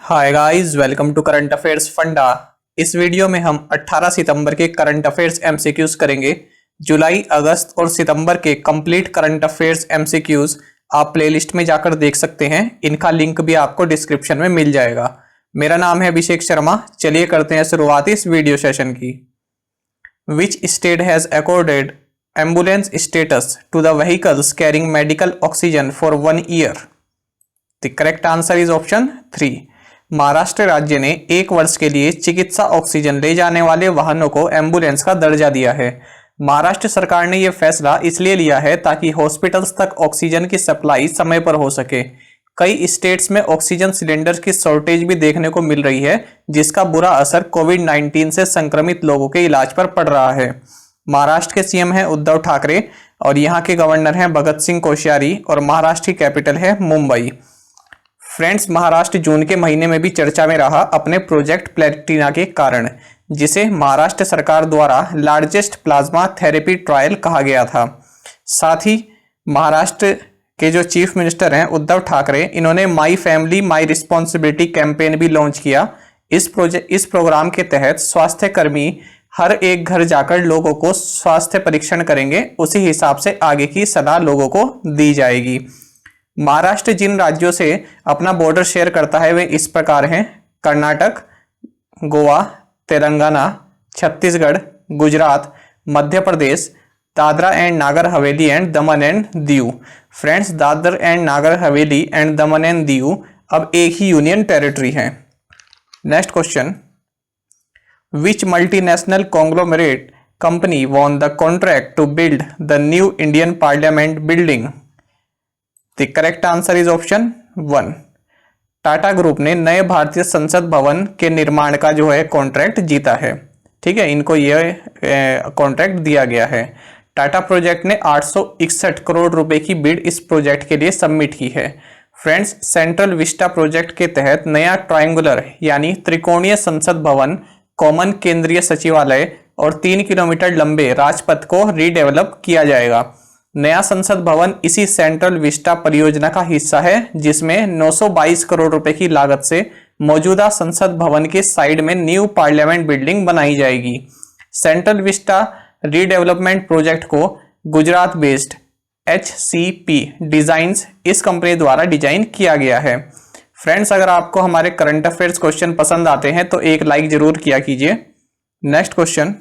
Hi guys, welcome to current affairs funda. इस video में हम 18 सितंबर के करंट अफेयर्स एमसीक्यूज करेंगे। जुलाई, अगस्त और सितंबर के कंप्लीट करंट अफेयर्स एमसीक्यूज आप प्लेलिस्ट में जाकर देख सकते हैं। इनका लिंक भी आपको डिस्क्रिप्शन में मिल जाएगा। मेरा नाम है अभिषेक शर्मा। चलिए करते हैं शुरुआत इस वीडियो सेशन की। Which state has accorded ambulance status to the vehicles carrying medical oxygen for 1 year? The correct answer is option 3। Maharashtra राज्य ने 1 वर्ष के लिए चिकित्सा ऑक्सीजन ले जाने वाले वाहनों को एम्बुलेंस का दर्जा दिया है। महाराष्ट्र सरकार ने यह फैसला इसलिए लिया है ताकि हॉस्पिटल्स तक ऑक्सीजन की सप्लाई समय पर हो सके। कई स्टेट्स में ऑक्सीजन सिलेंडर की शॉर्टेज भी देखने को मिल रही है, जिसका बुरा असर कोविड-19 से संक्रमित लोगों के इलाज पर पड़ रहा है। महाराष्ट्र के सीएम हैं उद्धव ठाकरे और यहाँ के गवर्नर हैं भगत सिंह कोश्यारी और महाराष्ट्र की कैपिटल है मुंबई। फ्रेंड्स, महाराष्ट्र जून के महीने में भी चर्चा में रहा अपने प्रोजेक्ट प्लेटिना के कारण, जिसे महाराष्ट्र सरकार द्वारा लार्जेस्ट प्लाज्मा थेरेपी ट्रायल कहा गया था। साथ ही महाराष्ट्र के जो चीफ मिनिस्टर हैं उद्धव ठाकरे, इन्होंने my family my responsibility campaign भी लॉन्च किया। इस प्रोग्राम के तहत स्वास्थ्य कर्मी हर एक घर जाकर लोगों को स्वास्थ्य परीक्षण करेंगे। उसी हिसाब से आगे की सलाह लोगों को दी जाएगी। महाराष्ट्र जिन राज्यों से अपना बॉर्डर शेयर करता है वे इस प्रकार हैं: Karnataka, Goa, Telangana, Chhattisgarh, Gujarat, Madhya Pradesh, Dadra and Nagar Haveli and Daman and Diu. Friends, Dadar and Nagar Haveli and Daman and Diu अब एक ही यूनियन टेरिटरी है। Next question, which multinational conglomerate company won the contract to build the new Indian parliament building? The correct answer is option 1। Tata group ने नए भारतीय संसद भवन के निर्माण का जो है कॉन्ट्रैक्ट जीता है। ठीक है, इनको यह कॉन्ट्रैक्ट दिया गया है। टाटा प्रोजेक्ट ने 861 करोड़ रुपए की बिड इस प्रोजेक्ट के लिए सबमिट की है। फ्रेंड्स, सेंट्रल विस्टा प्रोजेक्ट के तहत नया ट्रायंगुलर यानी त्रिकोणीय संसद भवन, कॉमन केंद्रीय सचिवालय और 3 किलोमीटर लंबे राजपथ को रीडेवलप किया जाएगा। नया संसद भवन इसी सेंट्रल विस्टा परियोजना का हिस्सा है, जिसमें 922 करोड़ रुपए की लागत से मौजूदा संसद भवन के साइड में न्यू पार्लियामेंट बिल्डिंग बनाई जाएगी। सेंट्रल विस्टा रीडेवलपमेंट प्रोजेक्ट को गुजरात बेस्ड HCP डिजाइन्स इस कंपनी द्वारा डिजाइन किया गया है। फ्रेंड्स, अगर आपको हमारे करंट अफेयर्स क्वेश्चन पसंद आते हैं तो एक लाइक जरूर किया कीजिए। Next question,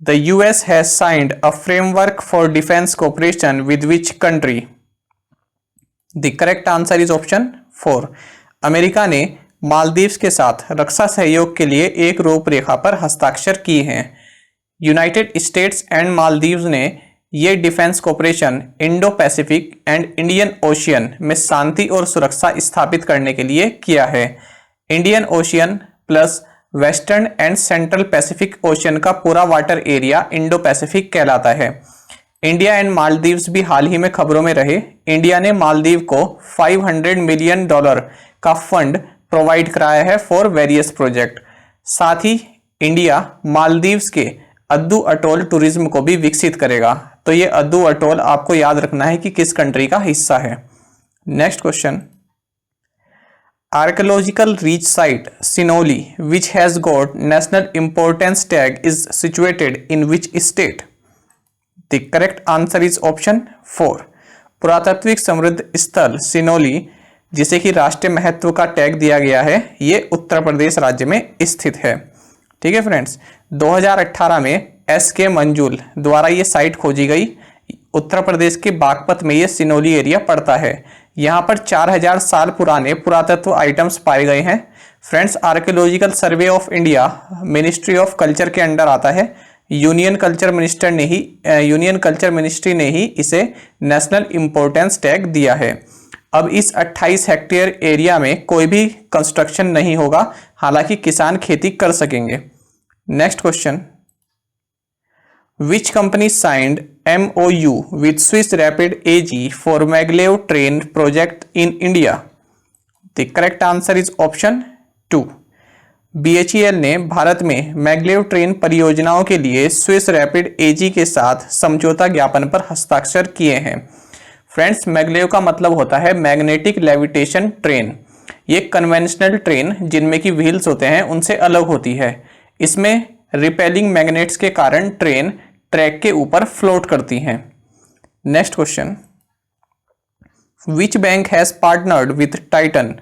The US has signed a framework for defense cooperation with which country? The correct answer is option 4. America ने मालदीव्स के साथ रक्षा सहयोग के लिए एक रूपरेखा पर हस्ताक्षर किए हैं। यूनाइटेड स्टेट्स एंड मालदीव्स ने ये defence cooperation Indo Pacific and Indian ocean में शांति और सुरक्षा स्थापित करने के लिए किया है। Indian ocean plus western and central Pacific ocean का पूरा वाटर एरिया इंडो पैसिफिक कहलाता है। इंडिया एंड मालदीव्स भी हाल ही में खबरों में रहे। इंडिया ने मालदीव को $500 मिलियन का फंड प्रोवाइड कराया है फॉर वेरियस प्रोजेक्ट। साथ ही इंडिया मालदीव्स के अद्दू अटोल टूरिज्म को भी विकसित करेगा। तो ये अद्दू अटोल आपको याद रखना है कि किस कंट्री का हिस्सा है। Next question, Archaeological reach site Sinoli, which has got national importance tag, is situated in which state? The correct answer is option 4. पुरातात्विक समृद्ध स्थल सिनोली, जिसे कि राष्ट्रीय महत्व का टैग दिया गया है, ये उत्तर प्रदेश राज्य में स्थित है। ठीक है फ्रेंड्स, 2018 में SK मंजूल द्वारा ये साइट खोजी गई। उत्तर प्रदेश के बागपत में ये सिनोली एरिया पड़ता है। यहाँ पर 4000 साल पुराने पुरातत्व आइटम्स पाए गए हैं। Friends, archaeological survey of India ministry of culture के अंडर आता है। यूनियन कल्चर मिनिस्ट्री ने ही इसे नेशनल इंपॉर्टेंस टैग दिया है। अब इस 28 हेक्टेयर एरिया में कोई भी कंस्ट्रक्शन नहीं होगा, हालांकि किसान खेती कर सकेंगे। Next question, Which company signed MOU with Swiss Rapid AG for maglev train project in India? The correct answer is option 2. BHEL ने भारत में मैगलेव ट्रेन परियोजनाओं के लिए स्विस रैपिड AG के साथ समझौता ज्ञापन पर हस्ताक्षर किए हैं। फ्रेंड्स, मैगलेव का मतलब होता है मैग्नेटिक लेविटेशन ट्रेन। ये कन्वेंशनल ट्रेन जिनमें की व्हील्स होते हैं उनसे अलग होती है। इसमें रिपेलिंग मैग्नेट्स के कारण ट्रेन ट्रैक के ऊपर फ्लोट करती हैं। Next question, which bank has partnered with Titan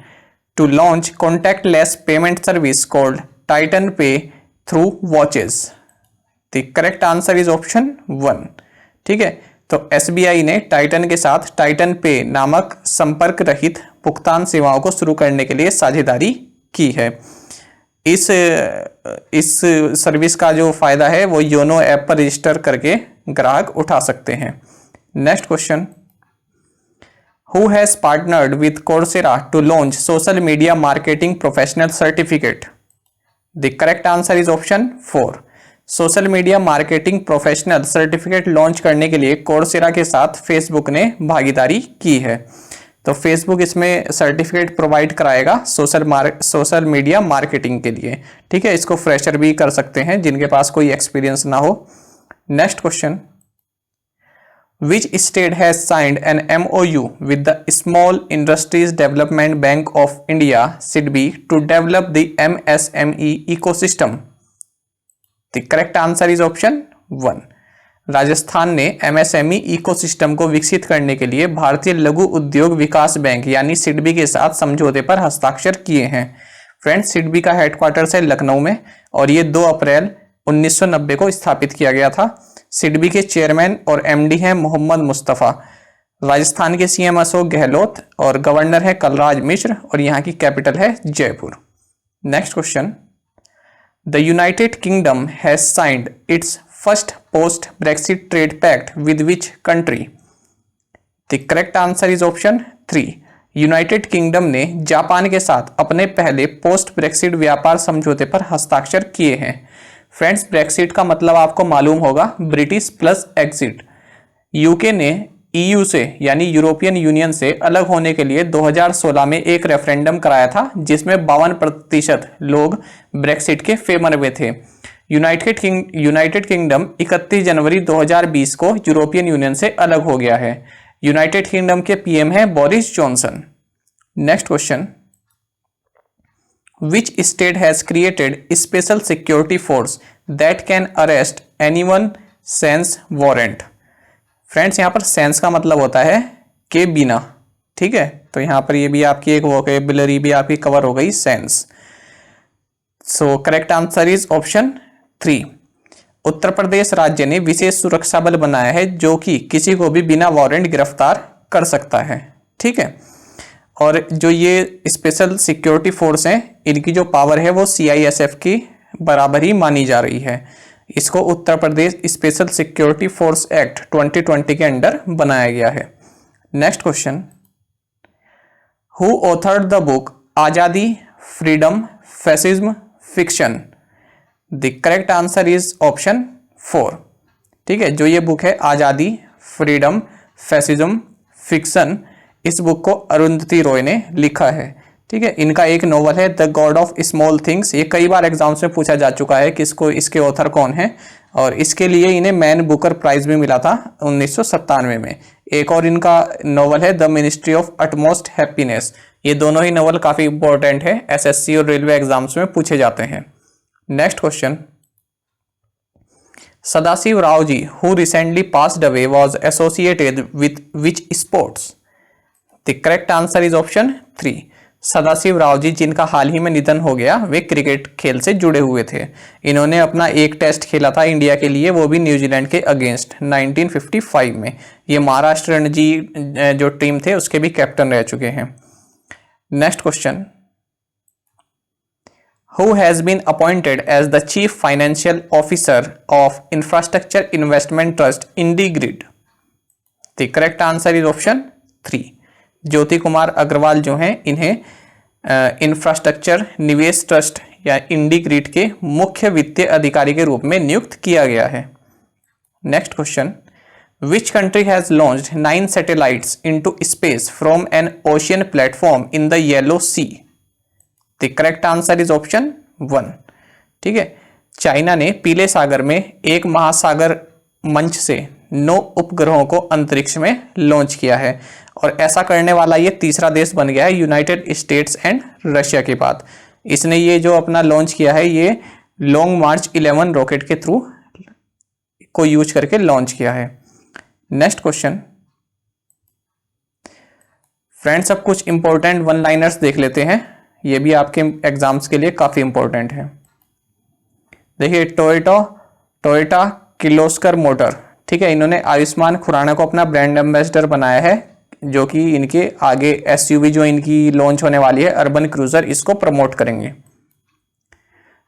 to launch contactless payment service called Titan pay through watches? The correct answer is option 1। ठीक है, तो एसबीआई ने टाइटन के साथ टाइटन पे नामक संपर्क रहित भुगतान सेवाओं को शुरू करने के लिए साझेदारी की है। इस सर्विस का जो फायदा है वो योनो ऐप पर रजिस्टर करके ग्राहक उठा सकते हैं। Next question, who has partnered with Coursera to launch social media marketing professional certificate? The correct answer is option 4। Social media marketing professional certificate launch करने के लिए कोर्सेरा के साथ फेसबुक ने भागीदारी की है। तो फेसबुक इसमें सर्टिफिकेट प्रोवाइड कराएगा सोशल मीडिया मार्केटिंग के लिए। ठीक है, इसको फ्रेशर भी कर सकते हैं जिनके पास कोई एक्सपीरियंस ना हो। Next question, which state has signed an MOU with the small industries development bank of India SIDBI to develop the MSME ecosystem? The correct answer is option 1। Rajasthan ने MSME इकोसिस्टम को विकसित करने के लिए भारतीय लघु उद्योग विकास बैंक यानी SIDBI के साथ समझौते पर हस्ताक्षर किए हैं। फ्रेंड्स, SIDBI का हेडक्वार्टर्स है लखनऊ में और ये 2 अप्रैल 1990 को स्थापित किया गया था। SIDBI के चेयरमैन और MD हैं मोहम्मद मुस्तफ़ा। राजस्थान के CM अशोक गहलोत और गवर्नर है कलराज मिश्र और यहाँ की कैपिटल है Jaipur. Next question, The United Kingdom has signed its first post-Brexit trade pact with which country? The correct answer is option 3. United kingdom ने जापान के साथ अपने पहले पोस्ट ब्रेक्सिट व्यापार समझौते पर हस्ताक्षर किए हैं। फ्रेंड्स, ब्रेक्सिट का मतलब आपको मालूम होगा ब्रिटिश प्लस एग्जिट। यूके ने EU से यानी यूरोपियन यूनियन से अलग होने के लिए 2016 में एक रेफरेंडम कराया था जिसमें 52% लोग ब्रेक्सिट के फेवर में थे। यूनाइटेड किंगडम 31 जनवरी 2020 को यूरोपियन यूनियन से अलग हो गया है। यूनाइटेड किंगडम के PM हैं Boris Johnson. Next question, which state has created special security force that can arrest anyone sense warrant? Friends, यहाँ पर सेंस का मतलब होता है के बिना। ठीक है, तो यहाँ पर ये भी आपकी एक वोकेबुलरी भी आपकी कवर हो गई, sense. So correct answer is option 3। Uttar Pradesh राज्य ने विशेष सुरक्षा बल बनाया है जो कि किसी को भी बिना वारंट गिरफ्तार कर सकता है। ठीक है, और जो ये स्पेशल सिक्योरिटी फोर्स हैं इनकी जो पावर है वो CISF की बराबर ही मानी जा रही है। इसको Uttar Pradesh special security force act 2020 के अंडर बनाया गया है। Next question, who authored the book Azadi freedom fascism fiction? The correct answer is option 4। ठीक है, जो ये बुक है आजादी फ्रीडम फैसिज्म फिक्शन, इस बुक को अरुंधति रॉय ने लिखा है। ठीक है, इनका एक नोवेल है the God of small things. ये कई बार एग्जाम्स में पूछा जा चुका है कि इसके ऑथर कौन है और इसके लिए इन्हें मैन बुकर प्राइज भी मिला था 1997 में। एक और इनका नोवेल है the ministry of utmost happiness. ये दोनों ही नोवेल काफी इंपॉर्टेंट है, SSC और रेलवे एग्जाम्स में पूछे जाते हैं। Next question, Sadashiv Rao ji who recently passed away was associated with which sports? The correct answer is option 3। Sadashiv Rao ji जिनका हाल ही में निधन हो गया वे क्रिकेट खेल से जुड़े हुए थे। इन्होंने अपना एक टेस्ट खेला था इंडिया के लिए, वो भी न्यूजीलैंड के अगेंस्ट 1955 में। ये महाराष्ट्र रणजी जो टीम थे उसके भी कैप्टन रह चुके हैं। Next question, who has been appointed as the chief financial officer of infrastructure investment trust IndiGrid? The correct answer is option 3। Jyoti Kumar Agarwal जो हैं इन्हें इंफ्रास्ट्रक्चर निवेश ट्रस्ट या इंडीग्रिड के मुख्य वित्तीय अधिकारी के रूप में नियुक्त किया गया है। Next question, which country has launched 9 satellites into space from an ocean platform in the yellow sea? The correct answer is option 1। ठीक है, चाइना ने पीले सागर में एक महासागर मंच से 9 उपग्रहों को अंतरिक्ष में लॉन्च किया है और ऐसा करने वाला ये तीसरा देश बन गया है यूनाइटेड स्टेट्स एंड रशिया के बाद। इसने ये जो अपना लॉन्च किया है ये लॉन्ग मार्च 11 रॉकेट के थ्रू को यूज करके लॉन्च किया है। नेक्स्ट क्वेश्चन फ्रेंड्स, अब कुछ इंपॉर्टेंट वन लाइनर्स देख लेते हैं, ये भी आपके एग्जाम्स के लिए काफी इंपॉर्टेंट है। देखिए टोयोटा किर्लोस्कर मोटर, ठीक है, इन्होंने आयुष्मान खुराना को अपना ब्रांड एम्बेसडर बनाया है, जो कि इनके आगे एसयूवी जो इनकी लॉन्च होने वाली है अर्बन क्रूजर, इसको प्रमोट करेंगे।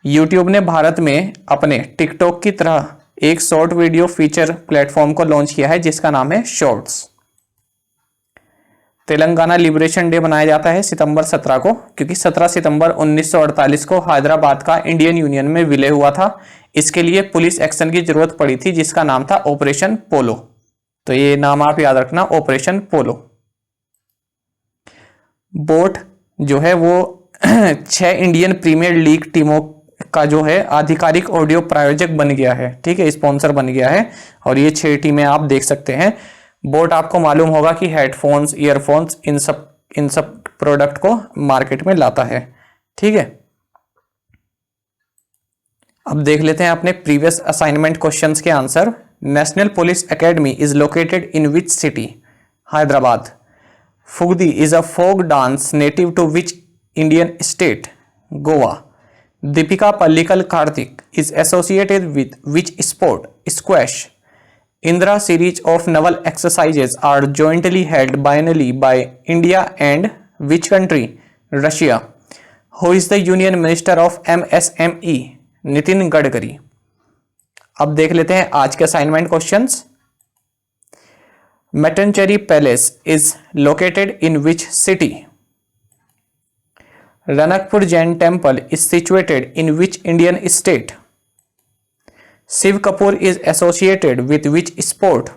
यूट्यूब ने भारत में अपने टिकटॉक की तरह एक शॉर्ट वीडियो फीचर प्लेटफॉर्म को लॉन्च किया है जिसका नाम है शॉर्ट्स। तेलंगाना लिबरेशन डे मनाया जाता है सितंबर 17 को, क्योंकि 17 सितंबर 1948 को हैदराबाद का इंडियन यूनियन में विलय हुआ था। इसके लिए पुलिस एक्शन की जरूरत पड़ी थी जिसका नाम था ऑपरेशन पोलो। तो ये नाम आप याद रखना, ऑपरेशन पोलो। बोट जो है वो 6 इंडियन प्रीमियर लीग टीमों का जो है आधिकारिक ऑडियो प्रायोजक बन गया है, ठीक है, स्पॉन्सर बन गया है। और ये 6 टीमें आप देख सकते हैं। बोट आपको मालूम होगा कि हेडफोन्स, ईयरफोन्स, इन सब प्रोडक्ट को मार्केट में लाता है, ठीक है। अब देख लेते हैं अपने प्रीवियस असाइनमेंट क्वेश्चंस के answer. National police academy is located in which city? Hyderabad. Fugdi is a folk dance native to which Indian state? Goa. Dipika Pallikal Karthik is associated with which sport? Squash. Indra series of naval exercises are jointly held biennially by India and which country? Russia. Who is the Union Minister of MSME? Nitin Gadkari. अब देख लेते हैं आज के assignment questions. Matancheri Palace is located in which city? Ranakpur Jain Temple is situated in which Indian state? Shiv Kapoor is associated with which sport?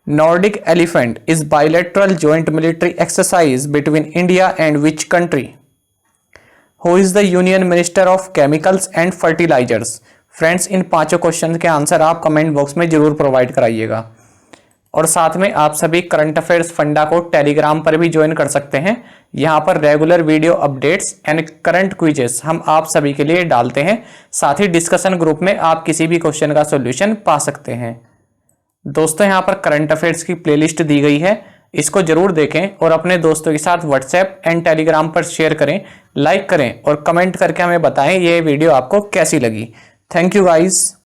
Nordic Elephant is bilateral joint military exercise between India and which country? Who is the Union Minister of Chemicals and Fertilizers? Friends, in 5 question के answer आप comment box में जरूर provide कराइएगा। और साथ में आप सभी current affairs फंडा को टेलीग्राम पर भी ज्वाइन कर सकते हैं। यहाँ पर regular video updates and current quizzes हम आप सभी के लिए डालते हैं। साथ ही डिस्कशन ग्रुप में आप किसी भी क्वेश्चन का सॉल्यूशन पा सकते हैं। दोस्तों, यहाँ पर करंट अफेयर्स की प्लेलिस्ट दी गई है, इसको जरूर देखें और अपने दोस्तों के साथ व्हाट्सएप एंड टेलीग्राम पर शेयर करें, लाइक करें और कमेंट करके हमें बताएं ये वीडियो आपको कैसी लगी। Thank you guys.